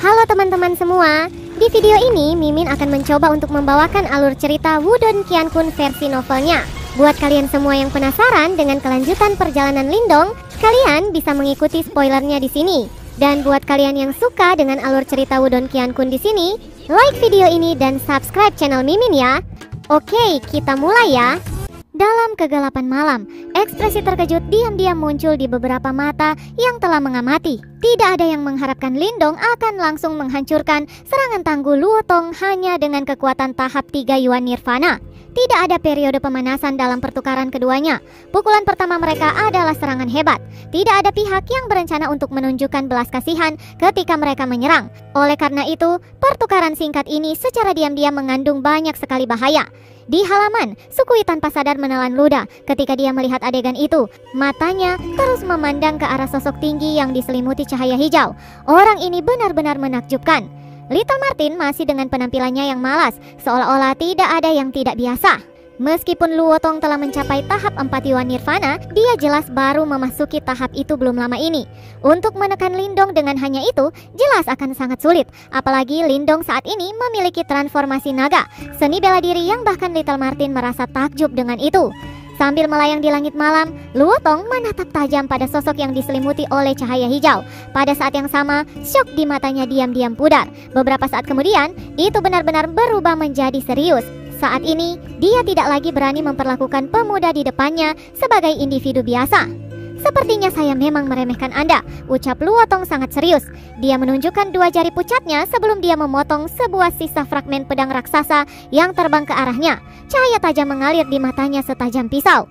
Halo teman-teman semua, di video ini Mimin akan mencoba untuk membawakan alur cerita Wudong Qiankun versi novelnya. Buat kalian semua yang penasaran dengan kelanjutan perjalanan Lindong, kalian bisa mengikuti spoilernya di sini. Dan buat kalian yang suka dengan alur cerita Wudong Qiankun di sini, like video ini dan subscribe channel Mimin ya. Oke, kita mulai ya. Dalam kegelapan malam, ekspresi terkejut diam-diam muncul di beberapa mata yang telah mengamati. Tidak ada yang mengharapkan Lindong akan langsung menghancurkan serangan tangguh Luotong hanya dengan kekuatan tahap 3 Yuan Nirvana. Tidak ada periode pemanasan dalam pertukaran keduanya. Pukulan pertama mereka adalah serangan hebat. Tidak ada pihak yang berencana untuk menunjukkan belas kasihan ketika mereka menyerang. Oleh karena itu, pertukaran singkat ini secara diam-diam mengandung banyak sekali bahaya. Di halaman, Sukui tanpa sadar menelan ludah ketika dia melihat adegan itu. Matanya terus memandang ke arah sosok tinggi yang diselimuti cahaya hijau. Orang ini benar-benar menakjubkan. Little Martin masih dengan penampilannya yang malas, seolah-olah tidak ada yang tidak biasa. Meskipun Luotong telah mencapai tahap 4 Yuan Nirvana, dia jelas baru memasuki tahap itu belum lama ini. Untuk menekan Lindong dengan hanya itu, jelas akan sangat sulit. Apalagi Lindong saat ini memiliki transformasi naga, seni bela diri yang bahkan Little Martin merasa takjub dengan itu. Sambil melayang di langit malam, Luotong menatap tajam pada sosok yang diselimuti oleh cahaya hijau. Pada saat yang sama, syok di matanya diam-diam pudar. Beberapa saat kemudian, itu benar-benar berubah menjadi serius. Saat ini, dia tidak lagi berani memperlakukan pemuda di depannya sebagai individu biasa. Sepertinya saya memang meremehkan Anda, ucap Luotong sangat serius. Dia menunjukkan dua jari pucatnya sebelum dia memotong sebuah sisa fragmen pedang raksasa yang terbang ke arahnya. Cahaya tajam mengalir di matanya setajam pisau.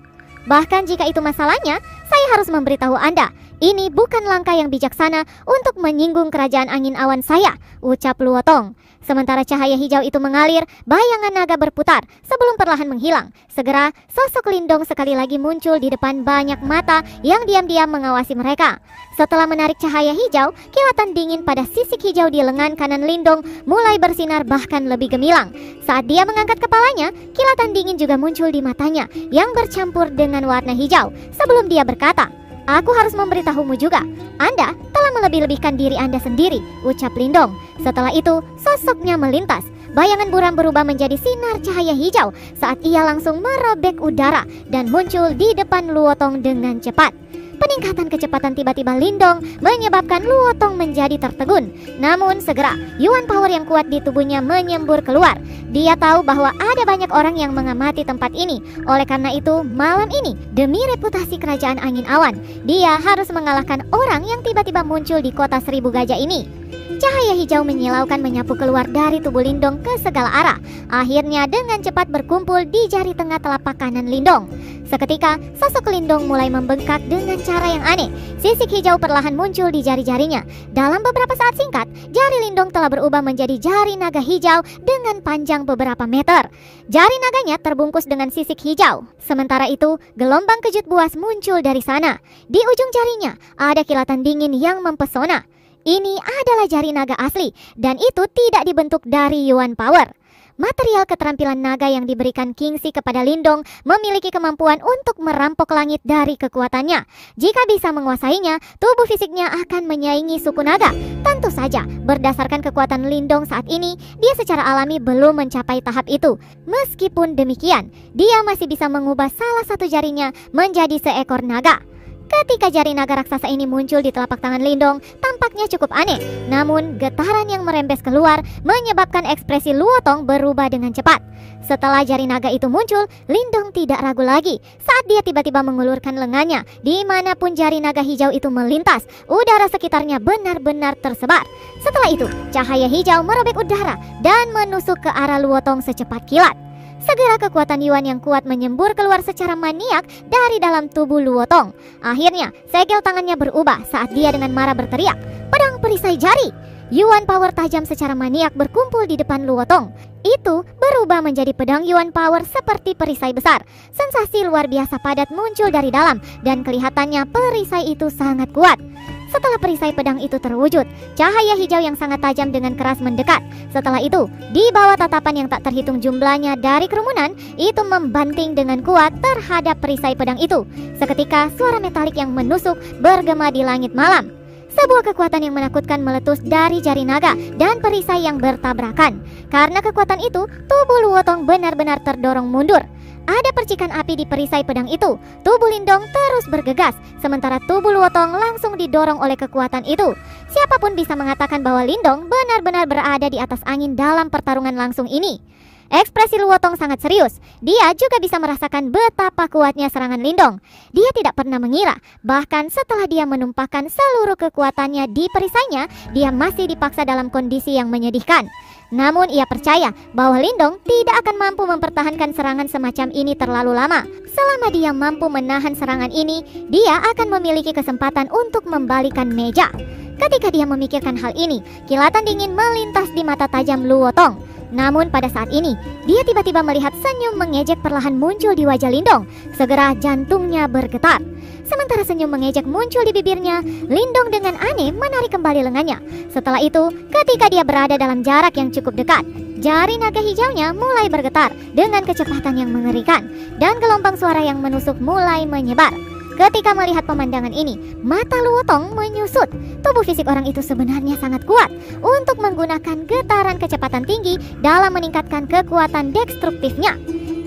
Bahkan jika itu masalahnya, saya harus memberitahu Anda, ini bukan langkah yang bijaksana untuk menyinggung kerajaan angin awan saya, ucap Luotong. Sementara cahaya hijau itu mengalir, bayangan naga berputar sebelum perlahan menghilang. Segera, sosok Lindong sekali lagi muncul di depan banyak mata yang diam-diam mengawasi mereka. Setelah menarik cahaya hijau, kilatan dingin pada sisik hijau di lengan kanan Lindong mulai bersinar bahkan lebih gemilang. Saat dia mengangkat kepalanya, kilatan dingin juga muncul di matanya yang bercampur dengan warna hijau. Sebelum dia berkata, "Aku harus memberitahumu juga, Anda telah melebih-lebihkan diri Anda sendiri," ucap Lindong. Setelah itu, sosoknya melintas. Bayangan buram berubah menjadi sinar cahaya hijau saat ia langsung merobek udara dan muncul di depan Luotong dengan cepat. Peningkatan kecepatan tiba-tiba Lindong menyebabkan Luotong menjadi tertegun. Namun segera, Yuan Power yang kuat di tubuhnya menyembur keluar. Dia tahu bahwa ada banyak orang yang mengamati tempat ini. Oleh karena itu, malam ini, demi reputasi kerajaan angin awan, dia harus mengalahkan orang yang tiba-tiba muncul di kota 1000 gajah ini. Cahaya hijau menyilaukan menyapu keluar dari tubuh Lindong ke segala arah. Akhirnya dengan cepat berkumpul di jari tengah telapak kanan Lindong. Seketika, sosok Lindong mulai membengkak dengan cara yang aneh. Sisik hijau perlahan muncul di jari-jarinya. Dalam beberapa saat singkat, jari Lindong telah berubah menjadi jari naga hijau dengan panjang beberapa meter. Jari naganya terbungkus dengan sisik hijau. Sementara itu, gelombang kejut buas muncul dari sana. Di ujung jarinya, ada kilatan dingin yang mempesona. Ini adalah jari naga asli, dan itu tidak dibentuk dari Yuan Power. Material keterampilan naga yang diberikan Kingxi kepada Lindong memiliki kemampuan untuk merampok langit dari kekuatannya. Jika bisa menguasainya, tubuh fisiknya akan menyaingi suku naga. Tentu saja, berdasarkan kekuatan Lindong saat ini, dia secara alami belum mencapai tahap itu. Meskipun demikian, dia masih bisa mengubah salah satu jarinya menjadi seekor naga. Ketika jari naga raksasa ini muncul di telapak tangan Lindong, tampaknya cukup aneh. Namun, getaran yang merembes keluar menyebabkan ekspresi Luotong berubah dengan cepat. Setelah jari naga itu muncul, Lindong tidak ragu lagi saat dia tiba-tiba mengulurkan lengannya. Dimanapun jari naga hijau itu melintas, udara sekitarnya benar-benar tersebar. Setelah itu, cahaya hijau merobek udara dan menusuk ke arah Luotong secepat kilat. Segera kekuatan Yuan yang kuat menyembur keluar secara maniak dari dalam tubuh Luotong. Akhirnya, segel tangannya berubah saat dia dengan marah berteriak, "Pedang perisai jari!" Yuan Power tajam secara maniak berkumpul di depan Luotong. Itu berubah menjadi pedang Yuan Power seperti perisai besar. Sensasi luar biasa padat muncul dari dalam, dan kelihatannya perisai itu sangat kuat. Setelah perisai pedang itu terwujud, cahaya hijau yang sangat tajam dengan keras mendekat. Setelah itu, di bawah tatapan yang tak terhitung jumlahnya dari kerumunan, itu membanting dengan kuat terhadap perisai pedang itu. Seketika, suara metalik yang menusuk bergema di langit malam. Sebuah kekuatan yang menakutkan meletus dari jari naga dan perisai yang bertabrakan. Karena kekuatan itu, tubuh Luotong benar-benar terdorong mundur. Ada percikan api di perisai pedang itu. Tubuh Lindong terus bergegas, sementara tubuh Luotong langsung didorong oleh kekuatan itu. Siapapun bisa mengatakan bahwa Lindong benar-benar berada di atas angin dalam pertarungan langsung ini. Ekspresi Luotong sangat serius. Dia juga bisa merasakan betapa kuatnya serangan Lindong. Dia tidak pernah mengira, bahkan setelah dia menumpahkan seluruh kekuatannya di perisainya, dia masih dipaksa dalam kondisi yang menyedihkan. Namun ia percaya bahwa Lindong tidak akan mampu mempertahankan serangan semacam ini terlalu lama. Selama dia mampu menahan serangan ini, dia akan memiliki kesempatan untuk membalikan meja. Ketika dia memikirkan hal ini, kilatan dingin melintas di mata tajam Luotong. Namun pada saat ini, dia tiba-tiba melihat senyum mengejek perlahan muncul di wajah Lindong. Segera jantungnya bergetar. Sementara senyum mengejek muncul di bibirnya, Lindong dengan aneh menarik kembali lengannya. Setelah itu, ketika dia berada dalam jarak yang cukup dekat, jari naga hijaunya mulai bergetar dengan kecepatan yang mengerikan, dan gelombang suara yang menusuk mulai menyebar. Ketika melihat pemandangan ini, mata Luotong menyusut. Tubuh fisik orang itu sebenarnya sangat kuat untuk menggunakan getaran kecepatan tinggi dalam meningkatkan kekuatan destruktifnya.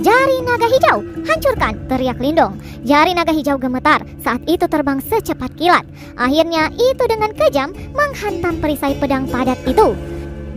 Jari naga hijau, hancurkan, teriak Lindong. Jari naga hijau gemetar saat itu terbang secepat kilat. Akhirnya itu dengan kejam menghantam perisai pedang padat itu.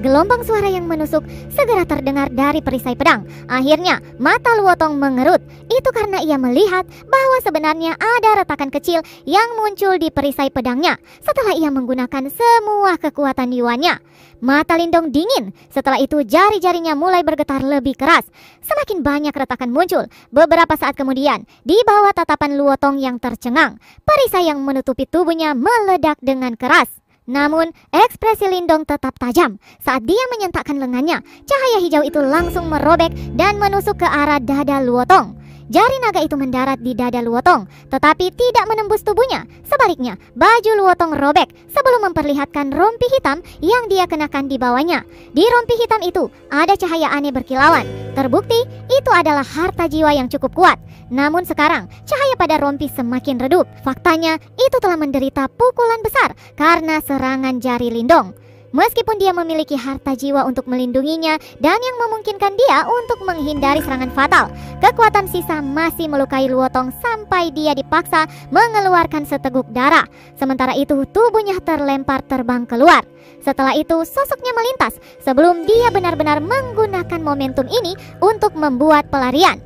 Gelombang suara yang menusuk segera terdengar dari perisai pedang. Akhirnya mata Luotong mengerut. Itu karena ia melihat bahwa sebenarnya ada retakan kecil yang muncul di perisai pedangnya setelah ia menggunakan semua kekuatan Yuannya. Mata Lindong dingin. Setelah itu jari-jarinya mulai bergetar lebih keras. Semakin banyak retakan muncul. Beberapa saat kemudian, di bawah tatapan Luotong yang tercengang, perisai yang menutupi tubuhnya meledak dengan keras. Namun, ekspresi Lindong tetap tajam. Saat dia menyentakkan lengannya, cahaya hijau itu langsung merobek dan menusuk ke arah dada Luotong. Jari naga itu mendarat di dada Luotong, tetapi tidak menembus tubuhnya. Sebaliknya, baju Luotong robek sebelum memperlihatkan rompi hitam yang dia kenakan di bawahnya. Di rompi hitam itu, ada cahaya aneh berkilauan. Terbukti, itu adalah harta jiwa yang cukup kuat. Namun sekarang, cahaya pada rompi semakin redup. Faktanya, itu telah menderita pukulan besar karena serangan jari Lindong. Meskipun dia memiliki harta jiwa untuk melindunginya dan yang memungkinkan dia untuk menghindari serangan fatal, kekuatan sisa masih melukai Luotong sampai dia dipaksa mengeluarkan seteguk darah. Sementara itu tubuhnya terlempar terbang keluar. Setelah itu sosoknya melintas sebelum dia benar-benar menggunakan momentum ini untuk membuat pelarian.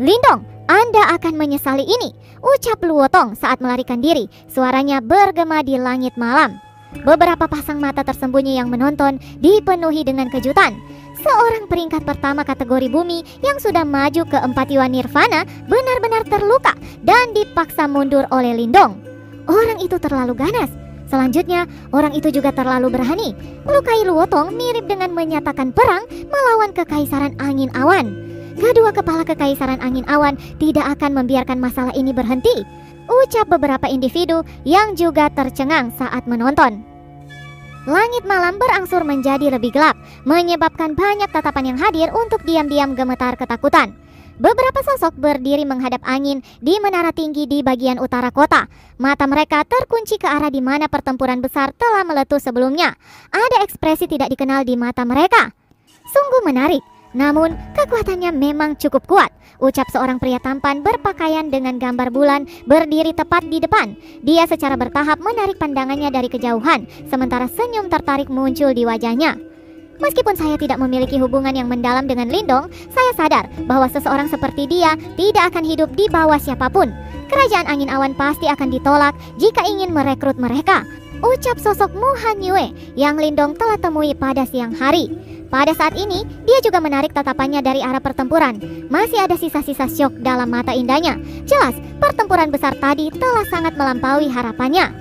"Lindong, Anda akan menyesali ini," ucap Luotong saat melarikan diri. Suaranya bergema di langit malam. Beberapa pasang mata tersembunyi yang menonton dipenuhi dengan kejutan. Seorang peringkat pertama kategori bumi yang sudah maju ke 4 Yuan Nirvana benar-benar terluka dan dipaksa mundur oleh Lindong. Orang itu terlalu ganas. Selanjutnya, orang itu juga terlalu berani. Melukai Luotong mirip dengan menyatakan perang melawan Kekaisaran Angin Awan. Kedua kepala Kekaisaran Angin Awan tidak akan membiarkan masalah ini berhenti, ucap beberapa individu yang juga tercengang saat menonton. Langit malam berangsur menjadi lebih gelap, menyebabkan banyak tatapan yang hadir untuk diam-diam gemetar ketakutan. Beberapa sosok berdiri menghadap angin di menara tinggi di bagian utara kota. Mata mereka terkunci ke arah di mana pertempuran besar telah meletus sebelumnya. Ada ekspresi tidak dikenal di mata mereka. Sungguh menarik. Namun, kekuatannya memang cukup kuat, ucap seorang pria tampan berpakaian dengan gambar bulan berdiri tepat di depan. Dia secara bertahap menarik pandangannya dari kejauhan, sementara senyum tertarik muncul di wajahnya. "Meskipun saya tidak memiliki hubungan yang mendalam dengan Lindong, saya sadar bahwa seseorang seperti dia tidak akan hidup di bawah siapapun. Kerajaan Angin Awan pasti akan ditolak jika ingin merekrut mereka," ucap sosok Mu Han Yue yang Lindong telah temui pada siang hari. Pada saat ini, dia juga menarik tatapannya dari arah pertempuran. Masih ada sisa-sisa syok dalam mata indahnya. Jelas, pertempuran besar tadi telah sangat melampaui harapannya.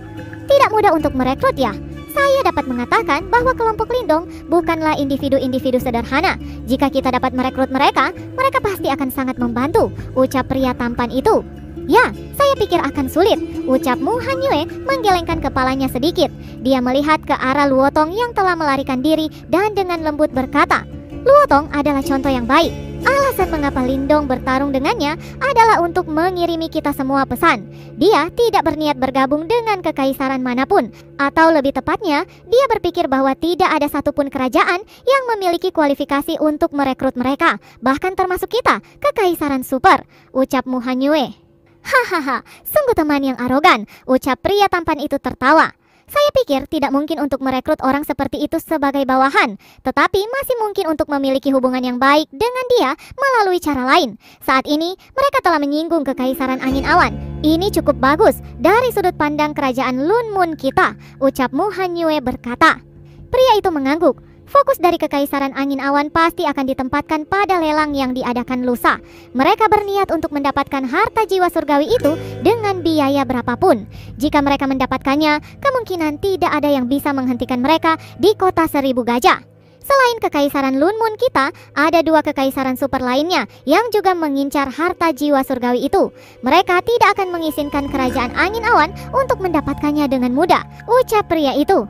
Tidak mudah untuk merekrut ya. Saya dapat mengatakan bahwa kelompok Lindong bukanlah individu-individu sederhana. Jika kita dapat merekrut mereka, mereka pasti akan sangat membantu, ucap pria tampan itu. "Ya, saya pikir akan sulit," ucap Mu Han Yue menggelengkan kepalanya sedikit. Dia melihat ke arah Luotong yang telah melarikan diri dan dengan lembut berkata, Luotong adalah contoh yang baik. Alasan mengapa Lindong bertarung dengannya adalah untuk mengirimi kita semua pesan. Dia tidak berniat bergabung dengan kekaisaran manapun, atau lebih tepatnya, dia berpikir bahwa tidak ada satupun kerajaan yang memiliki kualifikasi untuk merekrut mereka, bahkan termasuk kita, kekaisaran super, ucap Mu Hanyue. Hahaha, sungguh teman yang arogan, ucap pria tampan itu tertawa. Saya pikir tidak mungkin untuk merekrut orang seperti itu sebagai bawahan, tetapi masih mungkin untuk memiliki hubungan yang baik dengan dia melalui cara lain. Saat ini, mereka telah menyinggung kekaisaran angin awan. Ini cukup bagus dari sudut pandang kerajaan Lun Moon kita, ucap Mu Hanyue berkata. Pria itu mengangguk. Fokus dari kekaisaran angin awan pasti akan ditempatkan pada lelang yang diadakan lusa. Mereka berniat untuk mendapatkan harta jiwa surgawi itu dengan biaya berapapun. Jika mereka mendapatkannya, kemungkinan tidak ada yang bisa menghentikan mereka di kota 1000 gajah. Selain kekaisaran Lun Moon kita, ada 2 kekaisaran super lainnya yang juga mengincar harta jiwa surgawi itu. Mereka tidak akan mengizinkan kerajaan angin awan untuk mendapatkannya dengan mudah, ucap pria itu.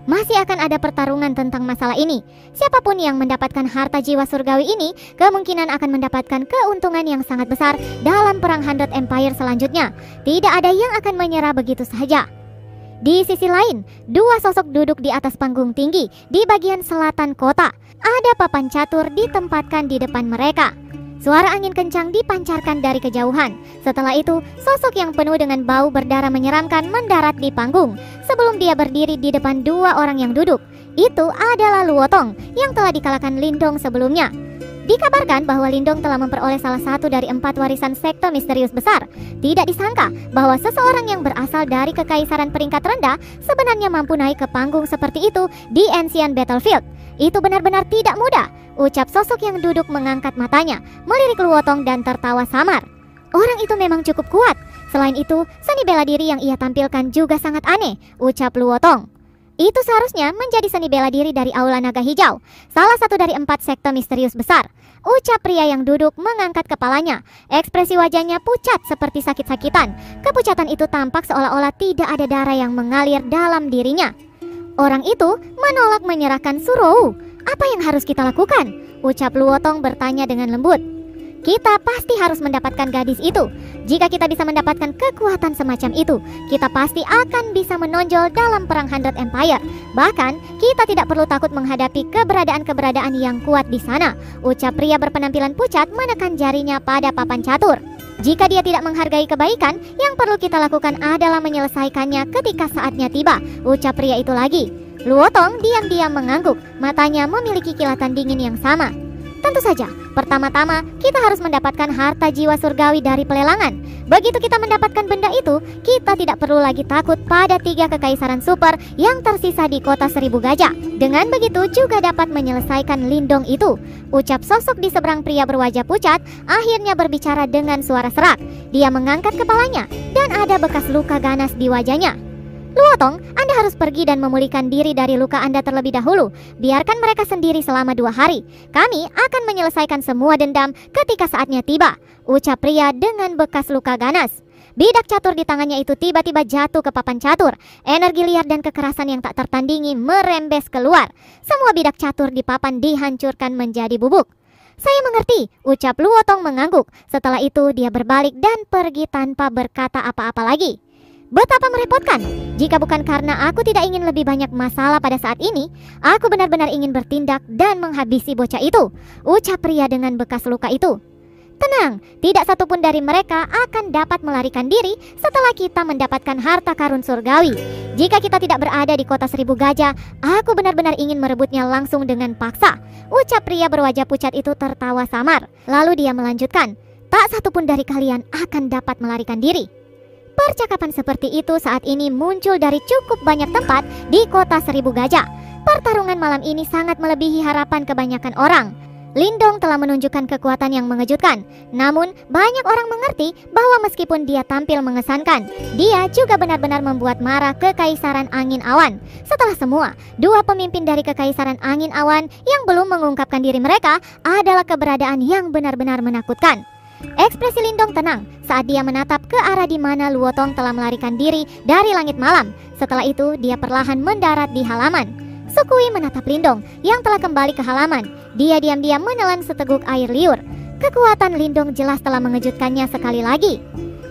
Masih akan ada pertarungan tentang masalah ini. Siapapun yang mendapatkan harta jiwa surgawi ini kemungkinan akan mendapatkan keuntungan yang sangat besar dalam perang Hundred Empire selanjutnya. Tidak ada yang akan menyerah begitu saja. Di sisi lain, 2 sosok duduk di atas panggung tinggi di bagian selatan kota. Ada papan catur ditempatkan di depan mereka. Suara angin kencang dipancarkan dari kejauhan. Setelah itu, sosok yang penuh dengan bau berdarah menyeramkan mendarat di panggung. Sebelum dia berdiri di depan 2 orang yang duduk, itu adalah Luotong yang telah dikalahkan Lindong sebelumnya. Dikabarkan bahwa Lindong telah memperoleh salah satu dari 4 warisan sekte misterius besar. Tidak disangka bahwa seseorang yang berasal dari kekaisaran peringkat rendah sebenarnya mampu naik ke panggung seperti itu di Ancient Battlefield. Itu benar-benar tidak mudah, ucap sosok yang duduk mengangkat matanya, melirik Luotong dan tertawa samar. Orang itu memang cukup kuat. Selain itu, seni bela diri yang ia tampilkan juga sangat aneh, ucap Luotong. Itu seharusnya menjadi seni bela diri dari Aula Naga Hijau, salah satu dari 4 sekte misterius besar, ucap pria yang duduk mengangkat kepalanya. Ekspresi wajahnya pucat seperti sakit-sakitan. Kepucatan itu tampak seolah-olah tidak ada darah yang mengalir dalam dirinya. Orang itu menolak menyerahkan Surou. Apa yang harus kita lakukan? Ucap Luotong bertanya dengan lembut. Kita pasti harus mendapatkan gadis itu. Jika kita bisa mendapatkan kekuatan semacam itu, kita pasti akan bisa menonjol dalam perang Hundred Empire. Bahkan, kita tidak perlu takut menghadapi keberadaan-keberadaan yang kuat di sana, ucap pria berpenampilan pucat menekan jarinya pada papan catur. Jika dia tidak menghargai kebaikan, yang perlu kita lakukan adalah menyelesaikannya ketika saatnya tiba, ucap pria itu lagi. Luotong diam-diam mengangguk, matanya memiliki kilatan dingin yang sama. Tentu saja, pertama-tama kita harus mendapatkan harta jiwa surgawi dari pelelangan. Begitu kita mendapatkan benda itu, kita tidak perlu lagi takut pada 3 kekaisaran super yang tersisa di kota 1000 gajah. Dengan begitu juga dapat menyelesaikan Lindong itu, ucap sosok di seberang pria berwajah pucat, akhirnya berbicara dengan suara serak. Dia mengangkat kepalanya dan ada bekas luka ganas di wajahnya. Luotong, Anda harus pergi dan memulihkan diri dari luka Anda terlebih dahulu. Biarkan mereka sendiri selama 2 hari. Kami akan menyelesaikan semua dendam ketika saatnya tiba, ucap pria dengan bekas luka ganas. Bidak catur di tangannya itu tiba-tiba jatuh ke papan catur. Energi liar dan kekerasan yang tak tertandingi merembes keluar. Semua bidak catur di papan dihancurkan menjadi bubuk. Saya mengerti, ucap Luotong mengangguk. Setelah itu dia berbalik dan pergi tanpa berkata apa-apa lagi. Betapa merepotkan. Jika bukan karena aku tidak ingin lebih banyak masalah pada saat ini, aku benar-benar ingin bertindak dan menghabisi bocah itu, ucap pria dengan bekas luka itu. Tenang, tidak satupun dari mereka akan dapat melarikan diri setelah kita mendapatkan harta karun surgawi. Jika kita tidak berada di kota 1000 gajah, aku benar-benar ingin merebutnya langsung dengan paksa, ucap pria berwajah pucat itu tertawa samar. Lalu dia melanjutkan, tak satupun dari kalian akan dapat melarikan diri. Percakapan seperti itu saat ini muncul dari cukup banyak tempat di kota 1000 gajah. Pertarungan malam ini sangat melebihi harapan kebanyakan orang. Lindong telah menunjukkan kekuatan yang mengejutkan. Namun, banyak orang mengerti bahwa meskipun dia tampil mengesankan, dia juga benar-benar membuat marah kekaisaran angin awan. Setelah semua, 2 pemimpin dari kekaisaran angin awan yang belum mengungkapkan diri mereka adalah keberadaan yang benar-benar menakutkan. Ekspresi Lindong tenang saat dia menatap ke arah di mana Luotong telah melarikan diri dari langit malam. Setelah itu, dia perlahan mendarat di halaman. Sukui menatap Lindong yang telah kembali ke halaman. Dia diam-diam menelan seteguk air liur. Kekuatan Lindong jelas telah mengejutkannya sekali lagi.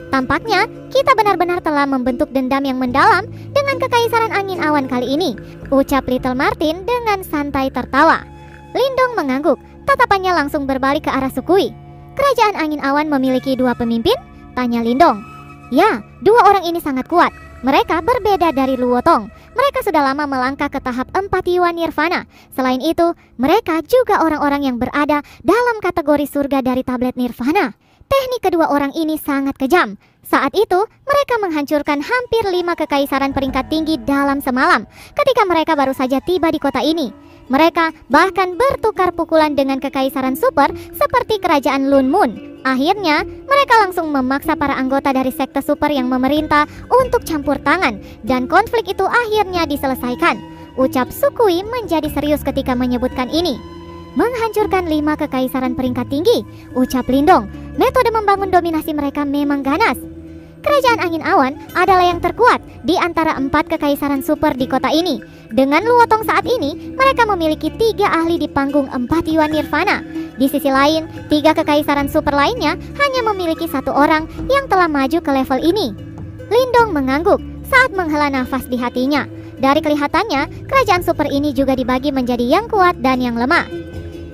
Tampaknya kita benar-benar telah membentuk dendam yang mendalam dengan kekaisaran angin awan kali ini, ucap Little Martin dengan santai tertawa. Lindong mengangguk, tatapannya langsung berbalik ke arah Sukui. Kerajaan angin awan memiliki 2 pemimpin? Tanya Lindong. Ya, 2 orang ini sangat kuat. Mereka berbeda dari Luotong. Mereka sudah lama melangkah ke tahap 4 Yuan Nirvana. Selain itu, mereka juga orang-orang yang berada dalam kategori surga dari tablet Nirvana. Teknik kedua orang ini sangat kejam. Saat itu, mereka menghancurkan hampir 5 kekaisaran peringkat tinggi dalam semalam ketika mereka baru saja tiba di kota ini. Mereka bahkan bertukar pukulan dengan kekaisaran super seperti kerajaan Lun Moon. Akhirnya, mereka langsung memaksa para anggota dari sekte super yang memerintah untuk campur tangan, dan konflik itu akhirnya diselesaikan. Ucap Sukui menjadi serius ketika menyebutkan ini. Menghancurkan 5 kekaisaran peringkat tinggi, ucap Lindong. Metode membangun dominasi mereka memang ganas. Kerajaan angin awan adalah yang terkuat di antara 4 kekaisaran super di kota ini. Dengan Luotong saat ini, mereka memiliki 3 ahli di panggung 4 Yuan Nirvana. Di sisi lain, 3 kekaisaran super lainnya hanya memiliki 1 orang yang telah maju ke level ini. Lindong mengangguk saat menghela nafas di hatinya. Dari kelihatannya, kerajaan super ini juga dibagi menjadi yang kuat dan yang lemah.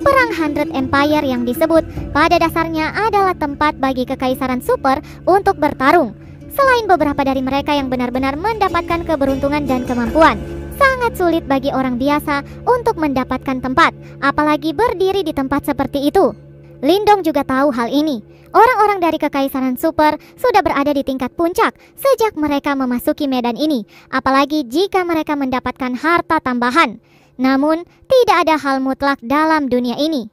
Perang Hundred Empire yang disebut pada dasarnya adalah tempat bagi kekaisaran super untuk bertarung. Selain beberapa dari mereka yang benar-benar mendapatkan keberuntungan dan kemampuan, sangat sulit bagi orang biasa untuk mendapatkan tempat, apalagi berdiri di tempat seperti itu. Lindong juga tahu hal ini. Orang-orang dari kekaisaran super sudah berada di tingkat puncak sejak mereka memasuki medan ini, apalagi jika mereka mendapatkan harta tambahan. Namun, tidak ada hal mutlak dalam dunia ini.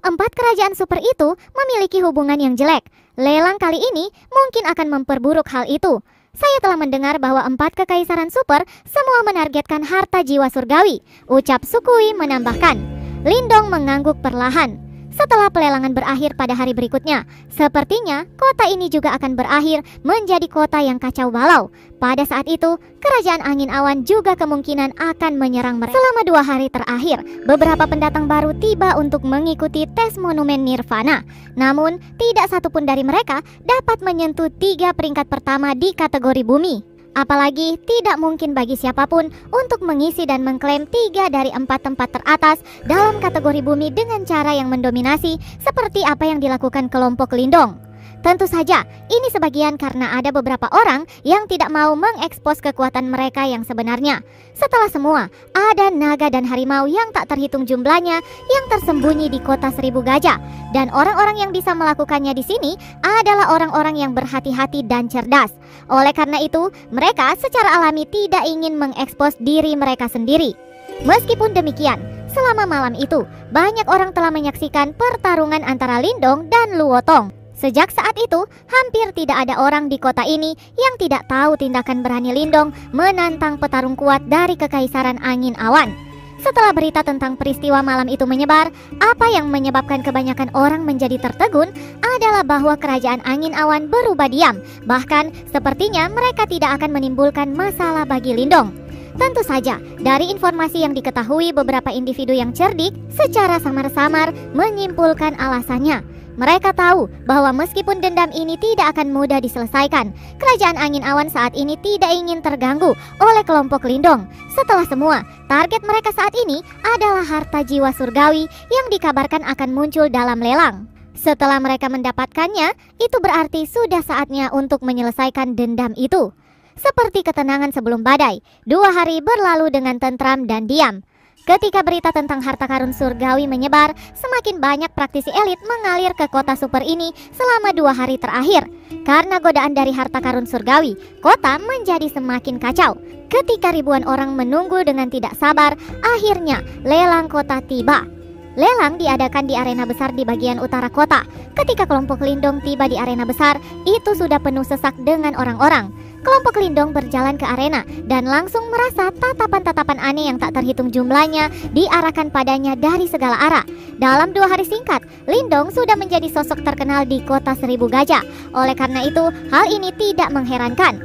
4 kerajaan super itu memiliki hubungan yang jelek. Lelang kali ini mungkin akan memperburuk hal itu. Saya telah mendengar bahwa 4 kekaisaran super semua menargetkan harta jiwa surgawi, ucap Sukui menambahkan. Lindong mengangguk perlahan. Setelah pelelangan berakhir pada hari berikutnya, sepertinya kota ini juga akan berakhir menjadi kota yang kacau balau. Pada saat itu, kerajaan angin awan juga kemungkinan akan menyerang mereka. Selama 2 hari terakhir, beberapa pendatang baru tiba untuk mengikuti tes monumen Nirvana. Namun, tidak satupun dari mereka dapat menyentuh 3 peringkat pertama di kategori bumi. Apalagi tidak mungkin bagi siapapun untuk mengisi dan mengklaim 3 dari 4 tempat teratas dalam kategori bumi dengan cara yang mendominasi seperti apa yang dilakukan kelompok Lindong. Tentu saja, ini sebagian karena ada beberapa orang yang tidak mau mengekspos kekuatan mereka yang sebenarnya. Setelah semua, ada naga dan harimau yang tak terhitung jumlahnya yang tersembunyi di kota 1000 gajah. Dan orang-orang yang bisa melakukannya di sini adalah orang-orang yang berhati-hati dan cerdas. Oleh karena itu, mereka secara alami tidak ingin mengekspos diri mereka sendiri. Meskipun demikian, selama malam itu, banyak orang telah menyaksikan pertarungan antara Lindong dan Luotong. Sejak saat itu, hampir tidak ada orang di kota ini yang tidak tahu tindakan berani Lindong menantang petarung kuat dari kekaisaran angin awan. Setelah berita tentang peristiwa malam itu menyebar, apa yang menyebabkan kebanyakan orang menjadi tertegun adalah bahwa kerajaan angin awan berubah diam. Bahkan, sepertinya mereka tidak akan menimbulkan masalah bagi Lindong. Tentu saja, dari informasi yang diketahui beberapa individu yang cerdik secara samar-samar menyimpulkan alasannya. Mereka tahu bahwa meskipun dendam ini tidak akan mudah diselesaikan, kerajaan angin awan saat ini tidak ingin terganggu oleh kelompok Lindong. Setelah semua, target mereka saat ini adalah harta jiwa surgawi yang dikabarkan akan muncul dalam lelang. Setelah mereka mendapatkannya, itu berarti sudah saatnya untuk menyelesaikan dendam itu. Seperti ketenangan sebelum badai, 2 hari berlalu dengan tentram dan diam. Ketika berita tentang harta karun surgawi menyebar, semakin banyak praktisi elit mengalir ke kota super ini selama 2 hari terakhir. Karena godaan dari harta karun surgawi, kota menjadi semakin kacau. Ketika ribuan orang menunggu dengan tidak sabar, akhirnya lelang kota tiba. Lelang diadakan di arena besar di bagian utara kota. Ketika kelompok Lindong tiba di arena besar, itu sudah penuh sesak dengan orang-orang. Kelompok Lindong berjalan ke arena dan langsung merasa tatapan-tatapan aneh yang tak terhitung jumlahnya diarahkan padanya dari segala arah. Dalam 2 hari singkat, Lindong sudah menjadi sosok terkenal di kota 1000 gajah. Oleh karena itu, hal ini tidak mengherankan.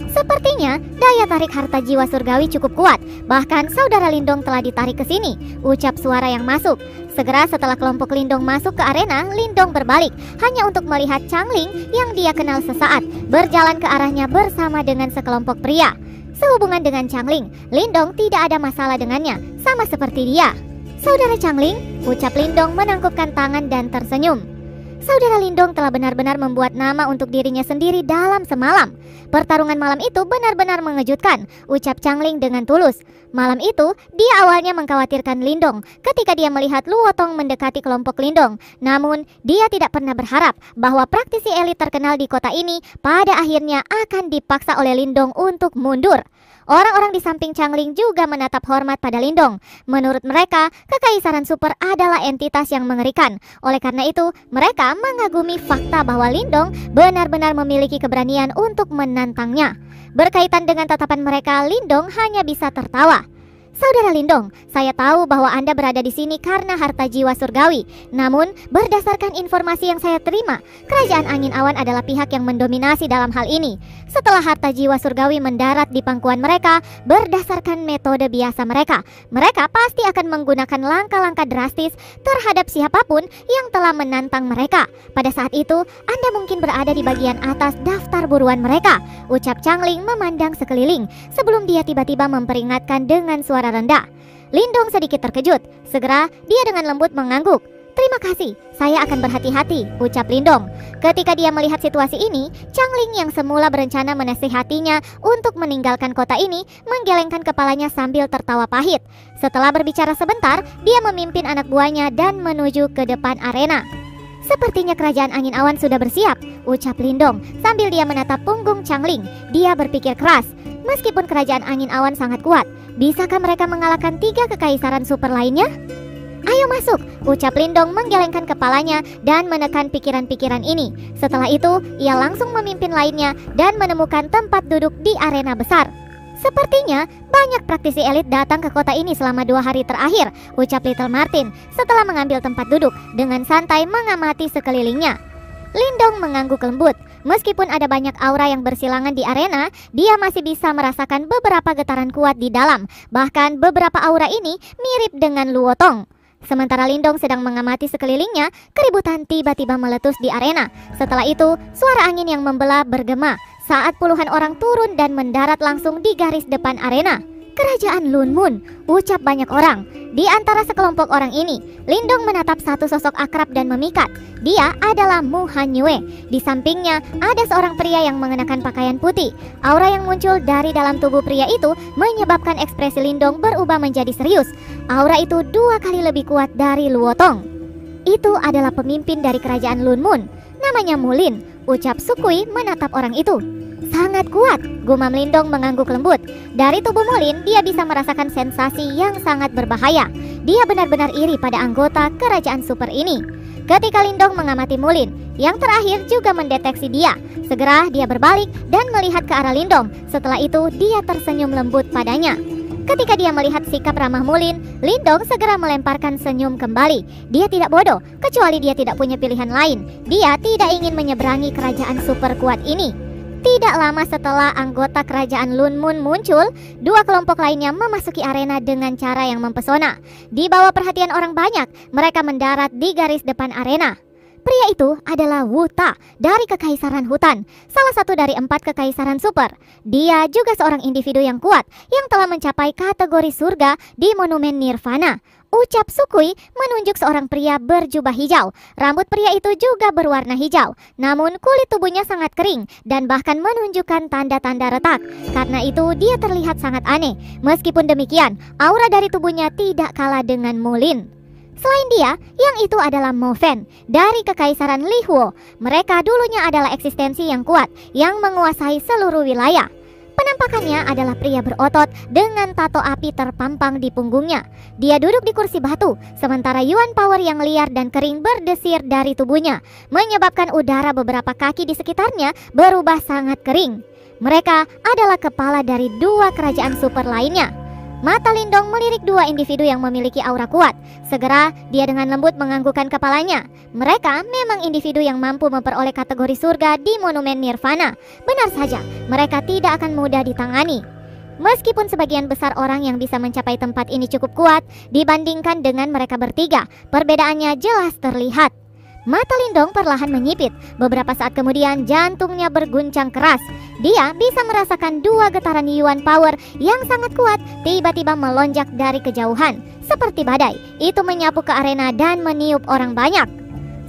Sepertinya daya tarik harta jiwa surgawi cukup kuat. Bahkan saudara Lindong telah ditarik ke sini, ucap suara yang masuk. Segera setelah kelompok Lindong masuk ke arena, Lindong berbalik hanya untuk melihat Changling yang dia kenal sesaat berjalan ke arahnya bersama dengan sekelompok pria. Sehubungan dengan Changling, Lindong tidak ada masalah dengannya, sama seperti dia. Saudara Changling, ucap Lindong menangkupkan tangan dan tersenyum. Saudara Lindong telah benar-benar membuat nama untuk dirinya sendiri dalam semalam. Pertarungan malam itu benar-benar mengejutkan, ucap Changling dengan tulus. Malam itu, dia awalnya mengkhawatirkan Lindong ketika dia melihat Luotong mendekati kelompok Lindong. Namun, dia tidak pernah berharap bahwa praktisi elit terkenal di kota ini pada akhirnya akan dipaksa oleh Lindong untuk mundur. Orang-orang di samping Changling juga menatap hormat pada Lindong. Menurut mereka, kekaisaran super adalah entitas yang mengerikan. Oleh karena itu, mereka mengagumi fakta bahwa Lindong benar-benar memiliki keberanian untuk menantangnya. Berkaitan dengan tatapan mereka, Lindong hanya bisa tertawa. Saudara Lindong, saya tahu bahwa Anda berada di sini karena harta jiwa surgawi. Namun, berdasarkan informasi yang saya terima, Kerajaan Angin Awan adalah pihak yang mendominasi dalam hal ini. Setelah harta jiwa surgawi mendarat di pangkuan mereka, berdasarkan metode biasa mereka pasti akan menggunakan langkah-langkah drastis terhadap siapapun yang telah menantang mereka. Pada saat itu, Anda mungkin berada di bagian atas daftar buruan mereka, ucap Changling memandang sekeliling sebelum dia tiba-tiba memperingatkan dengan suara rendah. Lindong sedikit terkejut. Segera dia dengan lembut mengangguk. Terima kasih, saya akan berhati-hati, ucap Lindong. Ketika dia melihat situasi ini, Changling yang semula berencana menasihatinya untuk meninggalkan kota ini menggelengkan kepalanya sambil tertawa pahit. Setelah berbicara sebentar, dia memimpin anak buahnya dan menuju ke depan arena. Sepertinya Kerajaan Angin Awan sudah bersiap, ucap Lindong sambil dia menatap punggung Changling. Dia berpikir keras. Meskipun Kerajaan Angin Awan sangat kuat, bisakah mereka mengalahkan 3 kekaisaran super lainnya? Ayo masuk, ucap Lindong menggelengkan kepalanya dan menekan pikiran-pikiran ini. Setelah itu, ia langsung memimpin lainnya dan menemukan tempat duduk di arena besar. Sepertinya banyak praktisi elit datang ke kota ini selama 2 hari terakhir, ucap Little Martin setelah mengambil tempat duduk dengan santai mengamati sekelilingnya. Lindong mengangguk lembut. Meskipun ada banyak aura yang bersilangan di arena, dia masih bisa merasakan beberapa getaran kuat di dalam. Bahkan beberapa aura ini mirip dengan Luotong. Sementara Lindong sedang mengamati sekelilingnya, keributan tiba-tiba meletus di arena. Setelah itu, suara angin yang membelah bergema saat puluhan orang turun dan mendarat langsung di garis depan arena. Kerajaan Lun Moon, ucap banyak orang. Di antara sekelompok orang ini, Lindong menatap satu sosok akrab dan memikat. Dia adalah Mu Han Yue. Di sampingnya ada seorang pria yang mengenakan pakaian putih. Aura yang muncul dari dalam tubuh pria itu menyebabkan ekspresi Lindong berubah menjadi serius. Aura itu 2 kali lebih kuat dari Luotong. Itu adalah pemimpin dari kerajaan Lun Moon. Namanya Mulin, ucap Sukui menatap orang itu. Sangat kuat, gumam Lindong mengangguk lembut. Dari tubuh Mulin, dia bisa merasakan sensasi yang sangat berbahaya. Dia benar-benar iri pada anggota kerajaan super ini. Ketika Lindong mengamati Mulin, yang terakhir juga mendeteksi dia. Segera dia berbalik dan melihat ke arah Lindong. Setelah itu, dia tersenyum lembut padanya. Ketika dia melihat sikap ramah Mulin, Lindong segera melemparkan senyum kembali. Dia tidak bodoh, kecuali dia tidak punya pilihan lain. Dia tidak ingin menyeberangi kerajaan super kuat ini. Tidak lama setelah anggota kerajaan Lun Moon muncul, 2 kelompok lainnya memasuki arena dengan cara yang mempesona. Di bawah perhatian orang banyak, mereka mendarat di garis depan arena. Pria itu adalah Wu Ta dari Kekaisaran Hutan, salah satu dari 4 kekaisaran super. Dia juga seorang individu yang kuat yang telah mencapai kategori surga di Monumen Nirvana. Ucap Sukui menunjuk seorang pria berjubah hijau. Rambut pria itu juga berwarna hijau, namun kulit tubuhnya sangat kering dan bahkan menunjukkan tanda-tanda retak. Karena itu dia terlihat sangat aneh. Meskipun demikian, aura dari tubuhnya tidak kalah dengan Mulin. Selain dia, yang itu adalah Mo Fen dari Kekaisaran Li Huo. Mereka dulunya adalah eksistensi yang kuat yang menguasai seluruh wilayah. Penampakannya adalah pria berotot dengan tato api terpampang di punggungnya. Dia duduk di kursi batu, sementara Yuan Power yang liar dan kering berdesir dari tubuhnya, menyebabkan udara beberapa kaki di sekitarnya berubah sangat kering. Mereka adalah kepala dari 2 kerajaan super lainnya. Mata Lindong melirik dua individu yang memiliki aura kuat. Segera dia dengan lembut menganggukkan kepalanya. Mereka memang individu yang mampu memperoleh kategori surga di monumen Nirvana. Benar saja, mereka tidak akan mudah ditangani. Meskipun sebagian besar orang yang bisa mencapai tempat ini cukup kuat dibandingkan dengan mereka bertiga, perbedaannya jelas terlihat. Mata Lindong perlahan menyipit. Beberapa saat kemudian jantungnya berguncang keras. Dia bisa merasakan dua getaran Yuan Power yang sangat kuat tiba-tiba melonjak dari kejauhan. Seperti badai, itu menyapu ke arena dan meniup orang banyak.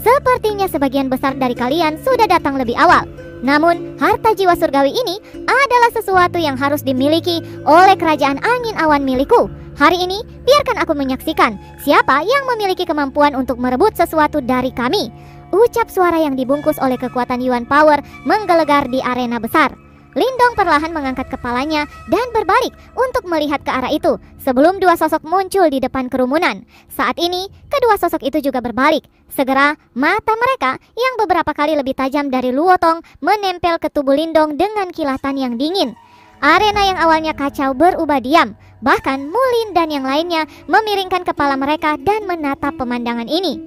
Sepertinya sebagian besar dari kalian sudah datang lebih awal. Namun, harta jiwa surgawi ini adalah sesuatu yang harus dimiliki oleh kerajaan angin awan milikku. Hari ini, biarkan aku menyaksikan siapa yang memiliki kemampuan untuk merebut sesuatu dari kami. Ucap suara yang dibungkus oleh kekuatan Yuan Power menggelegar di arena besar. Lindong perlahan mengangkat kepalanya dan berbalik untuk melihat ke arah itu sebelum dua sosok muncul di depan kerumunan. Saat ini, kedua sosok itu juga berbalik. Segera, mata mereka yang beberapa kali lebih tajam dari Luotong menempel ke tubuh Lindong dengan kilatan yang dingin. Arena yang awalnya kacau berubah diam. Bahkan Mulin dan yang lainnya memiringkan kepala mereka dan menatap pemandangan ini.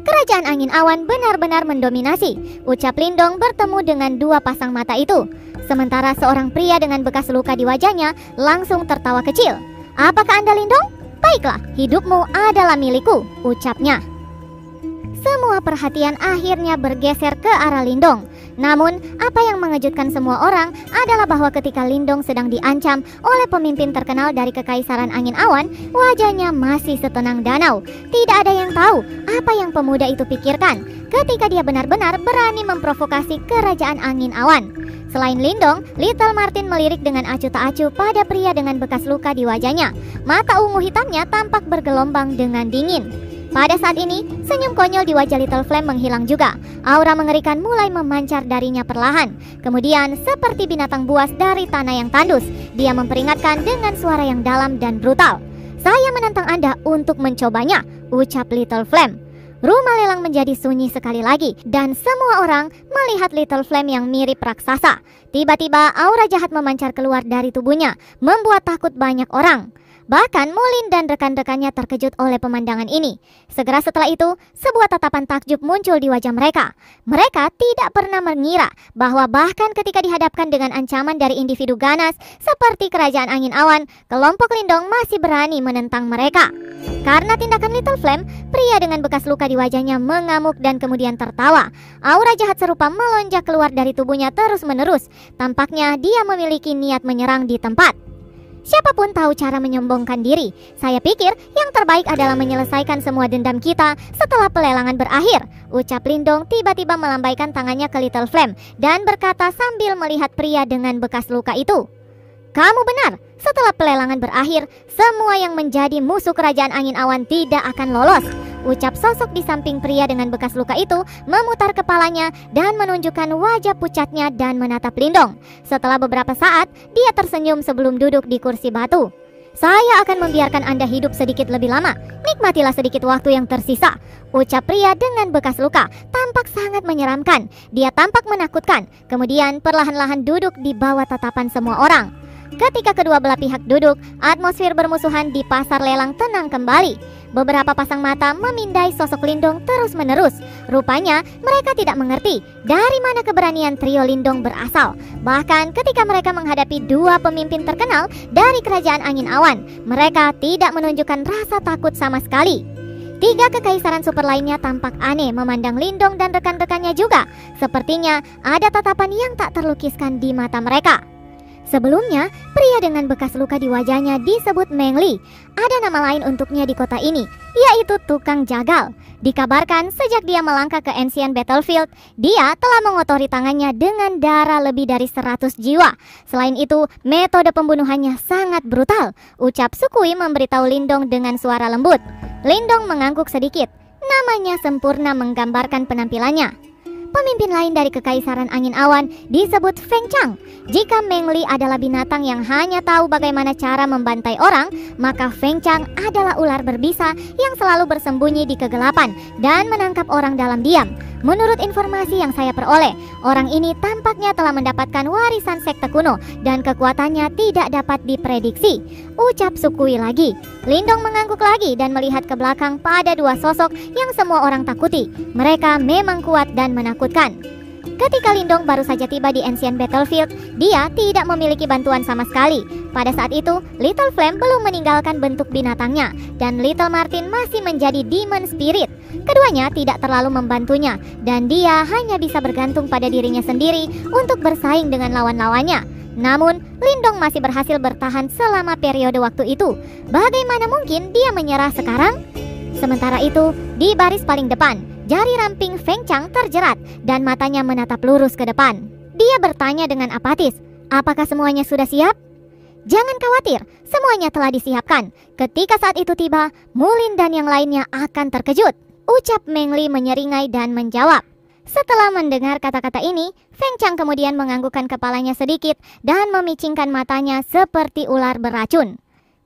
Kerajaan angin awan benar-benar mendominasi. Ucap Lindong bertemu dengan dua pasang mata itu. Sementara seorang pria dengan bekas luka di wajahnya langsung tertawa kecil. Apakah Anda Lindong? Baiklah, hidupmu adalah milikku, ucapnya. Semua perhatian akhirnya bergeser ke arah Lindong. Namun, apa yang mengejutkan semua orang adalah bahwa ketika Lindong sedang diancam oleh pemimpin terkenal dari Kekaisaran Angin Awan, wajahnya masih setenang danau. Tidak ada yang tahu apa yang pemuda itu pikirkan ketika dia benar-benar berani memprovokasi Kerajaan Angin Awan. Selain Lindong, Little Martin melirik dengan acuh tak acuh pada pria dengan bekas luka di wajahnya. Mata ungu hitamnya tampak bergelombang dengan dingin. Pada saat ini, senyum konyol di wajah Little Flame menghilang juga. Aura mengerikan mulai memancar darinya perlahan. Kemudian, seperti binatang buas dari tanah yang tandus, dia memperingatkan dengan suara yang dalam dan brutal. Saya menantang Anda untuk mencobanya, ucap Little Flame. Rumah lelang menjadi sunyi sekali lagi, dan semua orang melihat Little Flame yang mirip raksasa. Tiba-tiba, aura jahat memancar keluar dari tubuhnya, membuat takut banyak orang. Bahkan Mulin dan rekan-rekannya terkejut oleh pemandangan ini. Segera setelah itu, sebuah tatapan takjub muncul di wajah mereka. Mereka tidak pernah mengira bahwa bahkan ketika dihadapkan dengan ancaman dari individu ganas seperti Kerajaan Angin Awan, kelompok Lindong masih berani menentang mereka. Karena tindakan Little Flame, pria dengan bekas luka di wajahnya mengamuk dan kemudian tertawa. Aura jahat serupa melonjak keluar dari tubuhnya terus-menerus. Tampaknya dia memiliki niat menyerang di tempat. Siapapun tahu cara menyombongkan diri. Saya pikir yang terbaik adalah menyelesaikan semua dendam kita setelah pelelangan berakhir, ucap Lindong tiba-tiba melambaikan tangannya ke Little Flame dan berkata sambil melihat pria dengan bekas luka itu. Kamu benar, setelah pelelangan berakhir, semua yang menjadi musuh Kerajaan Angin Awan tidak akan lolos, ucap sosok di samping pria dengan bekas luka itu memutar kepalanya dan menunjukkan wajah pucatnya dan menatap Lindong. Setelah beberapa saat, dia tersenyum sebelum duduk di kursi batu. Saya akan membiarkan Anda hidup sedikit lebih lama. Nikmatilah sedikit waktu yang tersisa, ucap pria dengan bekas luka. Tampak sangat menyeramkan. Dia tampak menakutkan. Kemudian perlahan-lahan duduk di bawah tatapan semua orang. Ketika kedua belah pihak duduk, atmosfer bermusuhan di pasar lelang tenang kembali. Beberapa pasang mata memindai sosok Lindong terus-menerus. Rupanya mereka tidak mengerti dari mana keberanian trio Lindong berasal. Bahkan ketika mereka menghadapi dua pemimpin terkenal dari Kerajaan Angin Awan, mereka tidak menunjukkan rasa takut sama sekali. Tiga kekaisaran super lainnya tampak aneh memandang Lindong dan rekan-rekannya juga. Sepertinya ada tatapan yang tak terlukiskan di mata mereka. Sebelumnya, pria dengan bekas luka di wajahnya disebut Meng Li. Ada nama lain untuknya di kota ini, yaitu tukang jagal. Dikabarkan sejak dia melangkah ke Ancient Battlefield, dia telah mengotori tangannya dengan darah lebih dari 100 jiwa. Selain itu, metode pembunuhannya sangat brutal, ucap Sukui memberitahu Lindong dengan suara lembut. Lindong mengangguk sedikit. Namanya sempurna menggambarkan penampilannya. Pemimpin lain dari Kekaisaran Angin Awan disebut Feng Chang. Jika Meng Li adalah binatang yang hanya tahu bagaimana cara membantai orang, maka Feng Chang adalah ular berbisa yang selalu bersembunyi di kegelapan dan menangkap orang dalam diam. Menurut informasi yang saya peroleh, orang ini tampaknya telah mendapatkan warisan sekte kuno dan kekuatannya tidak dapat diprediksi. Ucap Sukui lagi. Lindong mengangguk lagi dan melihat ke belakang pada dua sosok yang semua orang takuti. Mereka memang kuat dan menakutkan. Ketika Lindong baru saja tiba di Ancient Battlefield, dia tidak memiliki bantuan sama sekali. Pada saat itu, Little Flame belum meninggalkan bentuk binatangnya, dan Little Martin masih menjadi Demon Spirit. Keduanya tidak terlalu membantunya, dan dia hanya bisa bergantung pada dirinya sendiri untuk bersaing dengan lawan-lawannya. Namun, Lindong masih berhasil bertahan selama periode waktu itu. Bagaimana mungkin dia menyerah sekarang? Sementara itu, di baris paling depan, jari ramping Feng Chang terjerat dan matanya menatap lurus ke depan. Dia bertanya dengan apatis, apakah semuanya sudah siap? Jangan khawatir, semuanya telah disiapkan. Ketika saat itu tiba, Mulin dan yang lainnya akan terkejut. Ucap Meng Li menyeringai dan menjawab. Setelah mendengar kata-kata ini, Feng Chang kemudian menganggukkan kepalanya sedikit dan memicingkan matanya seperti ular beracun.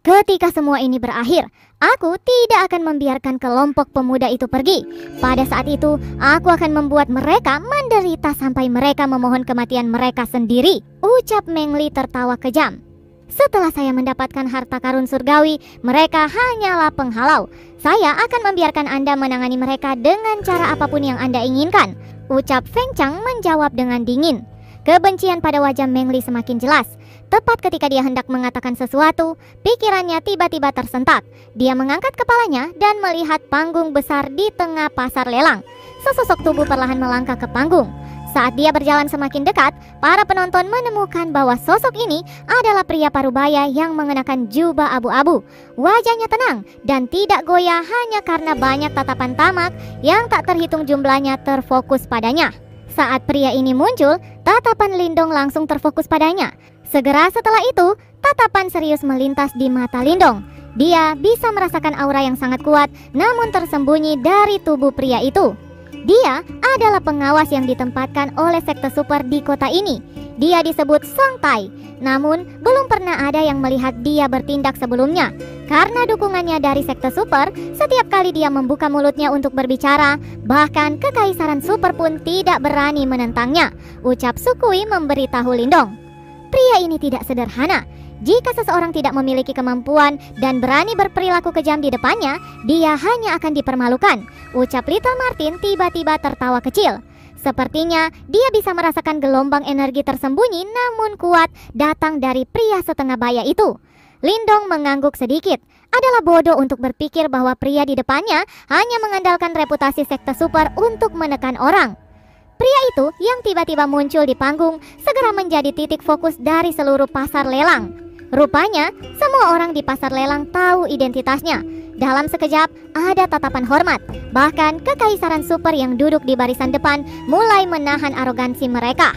Ketika semua ini berakhir, aku tidak akan membiarkan kelompok pemuda itu pergi. Pada saat itu, aku akan membuat mereka menderita sampai mereka memohon kematian mereka sendiri. Ucap Meng Li tertawa kejam. Setelah saya mendapatkan harta karun surgawi, mereka hanyalah penghalau. Saya akan membiarkan Anda menangani mereka dengan cara apapun yang Anda inginkan. Ucap Feng Chang menjawab dengan dingin. Kebencian pada wajah Meng Li semakin jelas. Tepat ketika dia hendak mengatakan sesuatu, pikirannya tiba-tiba tersentak. Dia mengangkat kepalanya dan melihat panggung besar di tengah pasar lelang. Sesosok tubuh perlahan melangkah ke panggung. Saat dia berjalan semakin dekat, para penonton menemukan bahwa sosok ini adalah pria parubaya yang mengenakan jubah abu-abu. Wajahnya tenang dan tidak goyah hanya karena banyak tatapan tamak yang tak terhitung jumlahnya terfokus padanya. Saat pria ini muncul, tatapan Lindong langsung terfokus padanya. Segera setelah itu, tatapan serius melintas di mata Lindong. Dia bisa merasakan aura yang sangat kuat, namun tersembunyi dari tubuh pria itu. Dia adalah pengawas yang ditempatkan oleh sekte super di kota ini. Dia disebut Song Tai, namun belum pernah ada yang melihat dia bertindak sebelumnya. Karena dukungannya dari sekte super, setiap kali dia membuka mulutnya untuk berbicara, bahkan kekaisaran super pun tidak berani menentangnya. Ucap Sukui memberitahu Lindong. Pria ini tidak sederhana. Jika seseorang tidak memiliki kemampuan dan berani berperilaku kejam di depannya, dia hanya akan dipermalukan. Ucap Little Martin tiba-tiba tertawa kecil. Sepertinya dia bisa merasakan gelombang energi tersembunyi namun kuat datang dari pria setengah baya itu. Lindong mengangguk sedikit. Adalah bodoh untuk berpikir bahwa pria di depannya hanya mengandalkan reputasi sekte super untuk menekan orang. Pria itu yang tiba-tiba muncul di panggung segera menjadi titik fokus dari seluruh pasar lelang. Rupanya, semua orang di pasar lelang tahu identitasnya. Dalam sekejap, ada tatapan hormat. Bahkan kekaisaran super yang duduk di barisan depan mulai menahan arogansi mereka.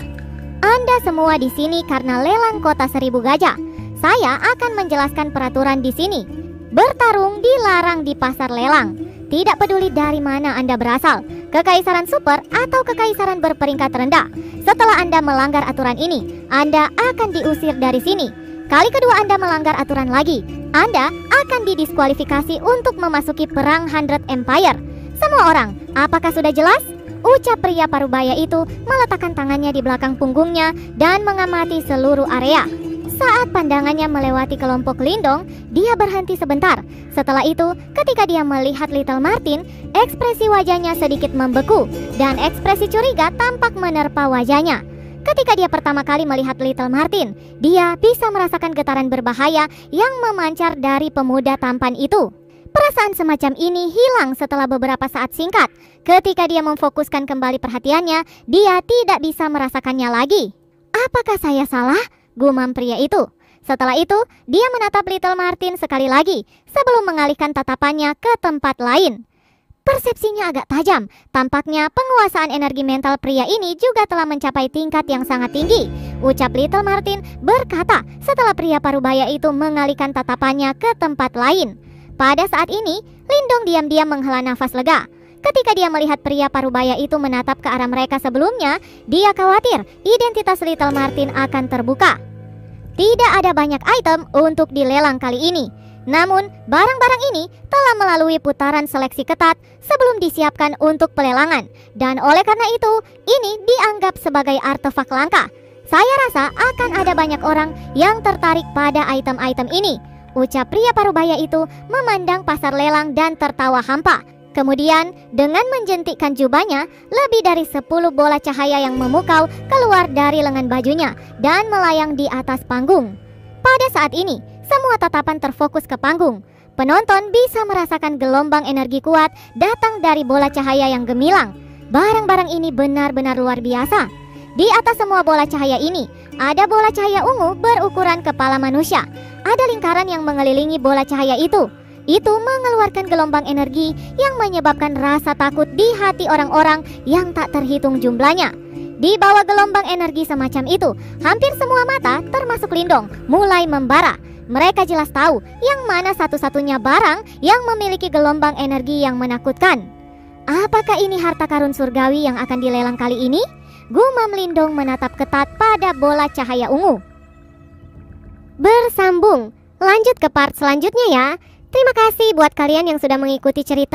Anda semua di sini karena lelang kota 1000 gajah. Saya akan menjelaskan peraturan di sini. Bertarung dilarang di pasar lelang. Tidak peduli dari mana Anda berasal, kekaisaran super atau kekaisaran berperingkat rendah. Setelah Anda melanggar aturan ini, Anda akan diusir dari sini. Kali kedua Anda melanggar aturan lagi, Anda akan didiskualifikasi untuk memasuki perang 100 Empire. Semua orang, apakah sudah jelas? Ucap pria parubaya itu meletakkan tangannya di belakang punggungnya dan mengamati seluruh area. Saat pandangannya melewati kelompok Lindong, dia berhenti sebentar. Setelah itu, ketika dia melihat Little Martin, ekspresi wajahnya sedikit membeku dan ekspresi curiga tampak menerpa wajahnya. Ketika dia pertama kali melihat Little Martin, dia bisa merasakan getaran berbahaya yang memancar dari pemuda tampan itu. Perasaan semacam ini hilang setelah beberapa saat singkat. Ketika dia memfokuskan kembali perhatiannya, dia tidak bisa merasakannya lagi. Apakah saya salah? Gumam pria itu. Setelah itu, dia menatap Little Martin sekali lagi sebelum mengalihkan tatapannya ke tempat lain. Persepsinya agak tajam. Tampaknya penguasaan energi mental pria ini juga telah mencapai tingkat yang sangat tinggi. Ucap Little Martin berkata setelah pria parubaya itu mengalihkan tatapannya ke tempat lain. Pada saat ini, Lindong diam-diam menghela nafas lega. Ketika dia melihat pria parubaya itu menatap ke arah mereka sebelumnya, dia khawatir identitas Little Martin akan terbuka. Tidak ada banyak item untuk dilelang kali ini. Namun, barang-barang ini telah melalui putaran seleksi ketat sebelum disiapkan untuk pelelangan. Dan oleh karena itu, ini dianggap sebagai artefak langka. Saya rasa akan ada banyak orang yang tertarik pada item-item ini. Ucap pria parubaya itu memandang pasar lelang dan tertawa hampa. Kemudian, dengan menjentikkan jubahnya, lebih dari 10 bola cahaya yang memukau keluar dari lengan bajunya dan melayang di atas panggung. Pada saat ini, semua tatapan terfokus ke panggung. Penonton bisa merasakan gelombang energi kuat datang dari bola cahaya yang gemilang. Barang-barang ini benar-benar luar biasa. Di atas semua bola cahaya ini, ada bola cahaya ungu berukuran kepala manusia. Ada lingkaran yang mengelilingi bola cahaya itu. Itu mengeluarkan gelombang energi yang menyebabkan rasa takut di hati orang-orang yang tak terhitung jumlahnya. Di bawah gelombang energi semacam itu, hampir semua mata, termasuk Lindong, mulai membara. Mereka jelas tahu yang mana satu-satunya barang yang memiliki gelombang energi yang menakutkan. Apakah ini harta karun surgawi yang akan dilelang kali ini? Gumam Lindong menatap ketat pada bola cahaya ungu. Bersambung, lanjut ke part selanjutnya ya. Terima kasih buat kalian yang sudah mengikuti cerita